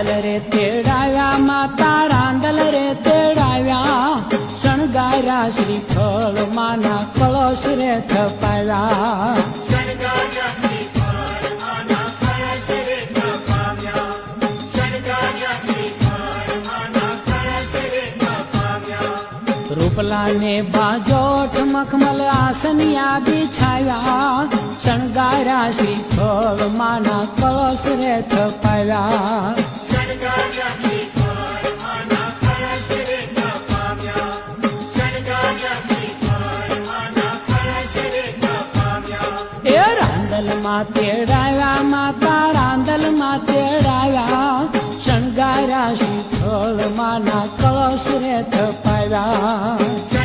રાંદલ રે તેડાવ્યા માતા રાંદલ રે તેડાવ્યા શણગાર્યા શ્રીફળ માના કળશ રે થપાવ્યા રૂપલા ને બાજોઠ મખમલ આસનિયા બિછાવ્યા શણગાર્યા શ્રીફળ માના કળશ રે થપાવ્યા એ રાંદલ માં તેડાવ્યા માતા રાંદલ માં તેડાવ્યા શણગાર્યા શ્રીફળ માના કળશ રે થપાવ્યા